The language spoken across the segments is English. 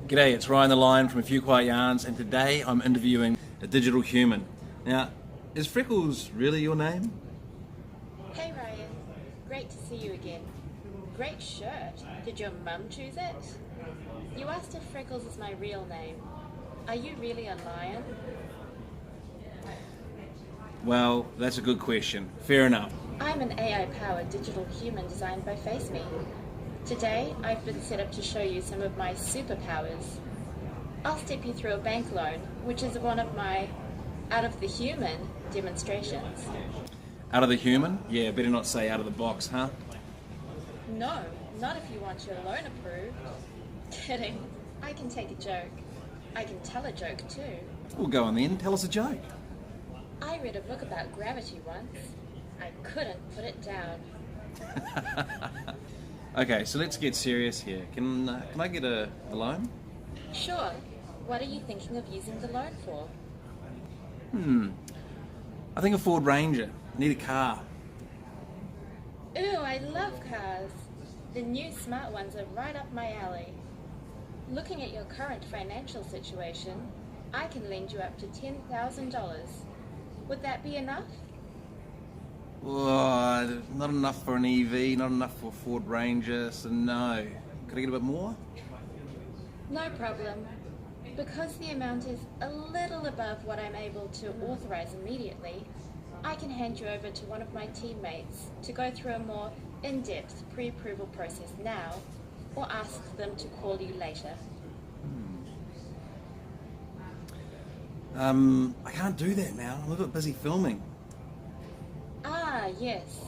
G'day, it's Ryan the Lion from A Few Quiet Yarns, and today I'm interviewing a digital human. Now, is Freckles really your name? Hey Ryan, great to see you again. Great shirt. Did your mum choose it? You asked if Freckles is my real name. Are you really a lion? Well, that's a good question. Fair enough. I'm an AI-powered digital human designed by FaceMe. Today, I've been set up to show you some of my superpowers. I'll step you through a bank loan, which is one of my out-of-the-human demonstrations. Out of the human? Yeah, better not say out of the box, huh? No, not if you want your loan approved. Kidding. I can take a joke. I can tell a joke too. Well, go on then, tell us a joke. I read a book about gravity once. I couldn't put it down. Okay, so let's get serious here. Can I get a loan? Sure. What are you thinking of using the loan for? I think a Ford Ranger. Need a car. Ooh, I love cars. The new smart ones are right up my alley. Looking at your current financial situation, I can lend you up to $10,000. Would that be enough? Oh, not enough for an EV, not enough for a Ford Ranger, so no. Could I get a bit more? No problem. Because the amount is a little above what I'm able to authorize immediately, I can hand you over to one of my teammates to go through a more in-depth pre-approval process now, or ask them to call you later. I can't do that now. I'm a bit busy filming. Ah, yes.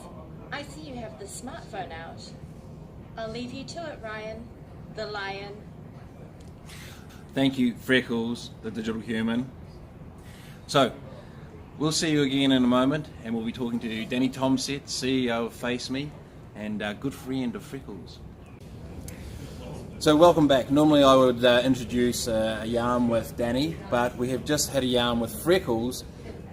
I see you have the smartphone out. I'll leave you to it, Ryan, the lion. Thank you, Freckles, the digital human. So, we'll see you again in a moment, and we'll be talking to Danny Tomsett, CEO of FaceMe, and a good friend of Freckles. So welcome back. Normally I would introduce a yarn with Danny, but we have just had a yarn with Freckles,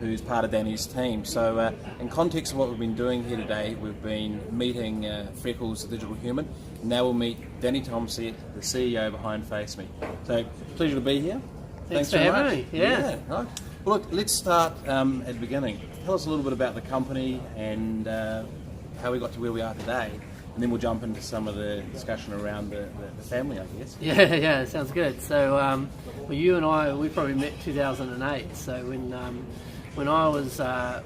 who's part of Danny's team. So in context of what we've been doing here today, we've been meeting Frecklss the Digital Human, and now we'll meet Danny Tomsett, the CEO behind FaceMe. So pleasure to be here. Thanks for having me. Yeah. Right. Well, look, let's start at the beginning. Tell us a little bit about the company and how we got to where we are today. And then we'll jump into some of the discussion around the family, I guess. Yeah, sounds good. So, well, you and I, we probably met 2008. So when I was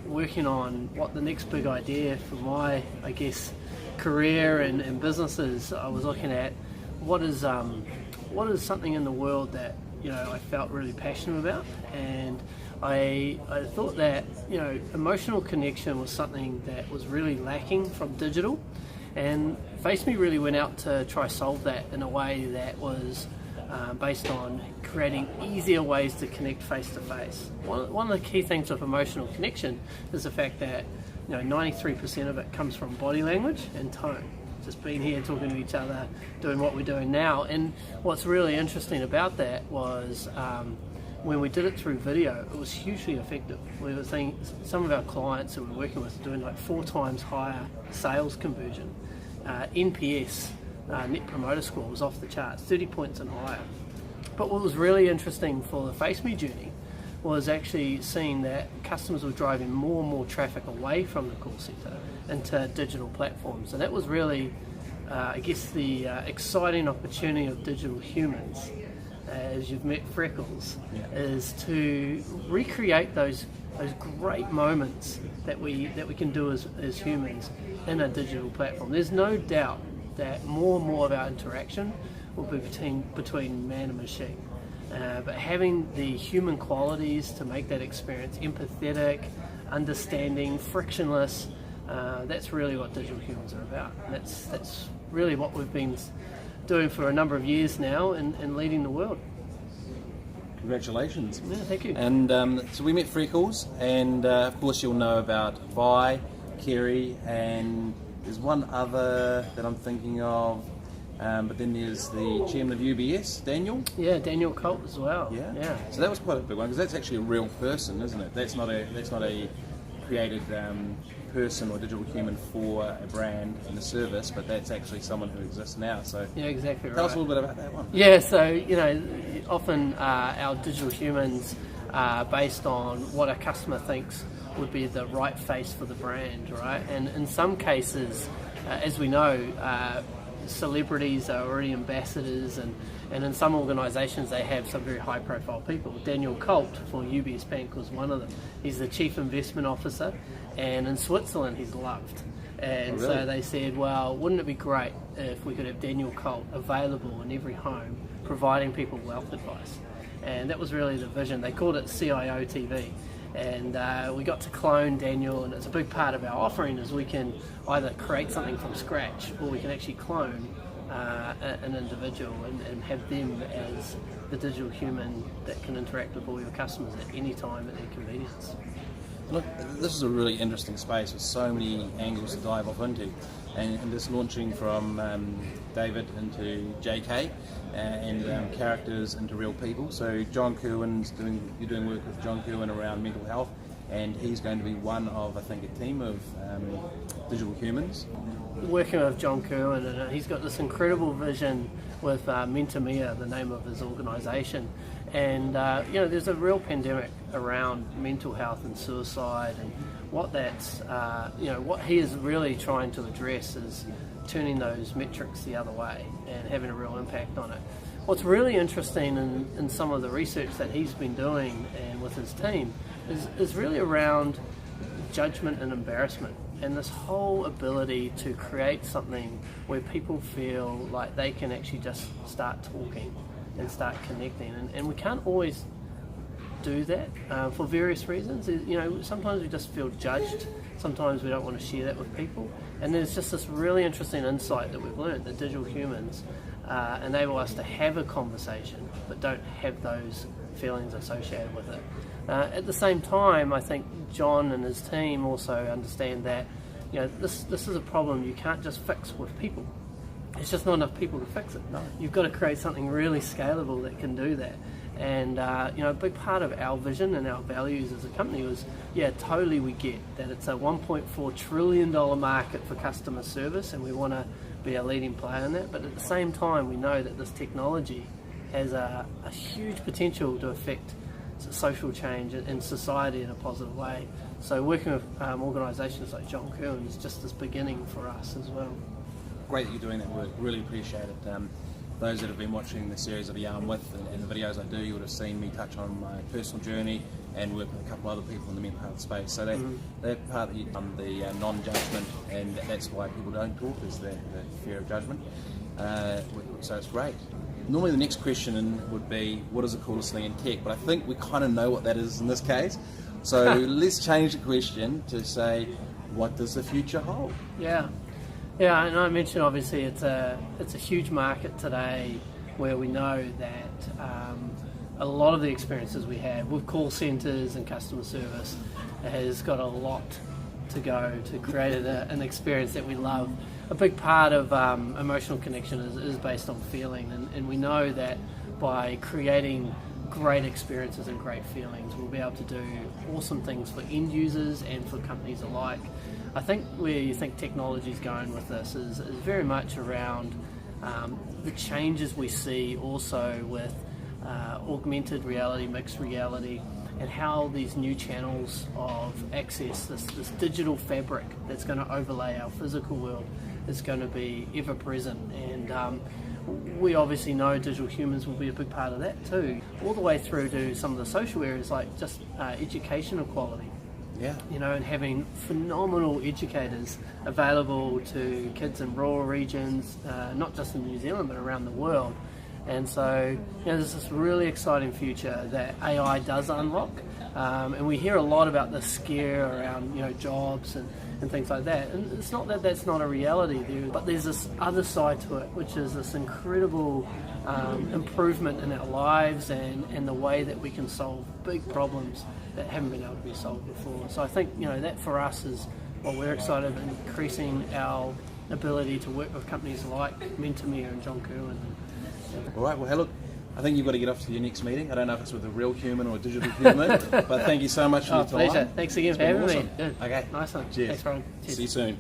working on what the next big idea for my, I guess, career and businesses, I was looking at what is something in the world that I felt really passionate about, and I thought that emotional connection was something that was really lacking from digital. And FaceMe really went out to try solve that in a way that was based on creating easier ways to connect face to face. One of the key things of emotional connection is the fact that 93% of it comes from body language and tone. Just being here, talking to each other, doing what we're doing now. And what's really interesting about that was when we did it through video, it was hugely effective. We were seeing some of our clients that we're working with doing like 4 times higher sales conversion. NPS, Net Promoter Score, was off the charts, 30 points and higher. But what was really interesting for the FaceMe journey was actually seeing that customers were driving more and more traffic away from the call center into digital platforms. And that was really, I guess, the exciting opportunity of digital humans, as you've met Freckles, is to recreate those great moments that we can do as humans in a digital platform. There's no doubt that more and more of our interaction will be between man and machine. But having the human qualities to make that experience empathetic, understanding, frictionless, that's really what digital humans are about. That's really what we've been doing for a number of years now and leading the world. Congratulations. Yeah, thank you. And so we met Freckles, and of course you'll know about Vi, Kerry, and there's one other that I'm thinking of, but then there's the chairman of UBS, Daniel. Yeah, Daniel Colt as well. Yeah. So that was quite a big one, because that's actually a real person, isn't it? That's not a created person or digital human for a brand and a service, but that's actually someone who exists now. So Yeah, exactly right. tell us a little bit about that one. Yeah, so often our digital humans are based on what a customer thinks would be the right face for the brand, right? And in some cases, as we know, celebrities are already ambassadors, and in some organisations they have some very high profile people. Daniel Colt for UBS Bank was one of them. He's the Chief Investment Officer, and in Switzerland he's loved. And really? So they said, well, wouldn't it be great if we could have Daniel Colt available in every home providing people wealth advice? And that was really the vision. They called it CIO TV. And we got to clone Daniel, and it's a big part of our offering is we can either create something from scratch or we can actually clone an individual and have them as the digital human that can interact with all your customers at any time at their convenience. Look, this is a really interesting space with so many angles to dive off into, and this launching from David into JK and characters into real people. So John Kerwin's you're doing work with John Kerwin around mental health, and he's going to be one of, I think, a team of digital humans. Working with John Kerwin, and he's got this incredible vision with Mentor, the name of his organisation. And there's a real pandemic around mental health and suicide, and what that's what he is really trying to address is turning those metrics the other way and having a real impact on it. What's really interesting in some of the research that he's been doing and with his team is really around judgment and embarrassment, and this whole ability to create something where people feel like they can actually just start talking and start connecting, and we can't always do that for various reasons. Sometimes we just feel judged, sometimes we don't want to share that with people, and there's just this really interesting insight that we've learned that digital humans enable us to have a conversation but don't have those feelings associated with it. At the same time, I think John and his team also understand that this is a problem you can't just fix with people. It's just not enough people to fix it. No. You've got to create something really scalable that can do that. And a big part of our vision and our values as a company was, totally we get that it's a $1.4 trillion market for customer service, and we want to be a leading player in that. But at the same time, we know that this technology has a huge potential to affect social change in society in a positive way. So working with organisations like John Kerwin is just this beginning for us as well. Great that you're doing that work, really appreciate it. Those that have been watching the series of Yarn With and the videos I do, you would have seen me touch on my personal journey and work with a couple other people in the mental health space. So that part, the non-judgment, and that's why people don't talk, is the fear of judgment. So it's great. Normally the next question would be, what is the coolest thing in tech? But I think we kind of know what that is in this case. So let's change the question to say, what does the future hold? Yeah, and I mentioned obviously it's a huge market today where we know that a lot of the experiences we have with call centres and customer service has got a lot to go to create an experience that we love. A big part of emotional connection is based on feeling, and we know that by creating great experiences and great feelings, we'll be able to do awesome things for end users and for companies alike. I think where you think technology is going with this is very much around the changes we see also with augmented reality, mixed reality, and how these new channels of access, this digital fabric that's going to overlay our physical world, is going to be ever present. And we obviously know digital humans will be a big part of that too, all the way through to some of the social areas like just educational quality. Yeah. And having phenomenal educators available to kids in rural regions, not just in New Zealand but around the world. And so there's this really exciting future that AI does unlock, and we hear a lot about the scare around jobs and things like that, and it's not that that's not a reality there, but there's this other side to it, which is this incredible improvement in our lives and the way that we can solve big problems that haven't been able to be solved before. So I think that for us is what we're excited about, increasing our ability to work with companies like Mentor and John Kerwin. All right, well, hey, look, I think you've got to get off to your next meeting. I don't know if it's with a real human or a digital human, but thank you so much for your time. Pleasure. Thanks again for having me. awesome. Good. Okay. Nice one. Cheers. Thanks, Ron. Cheers. See you soon.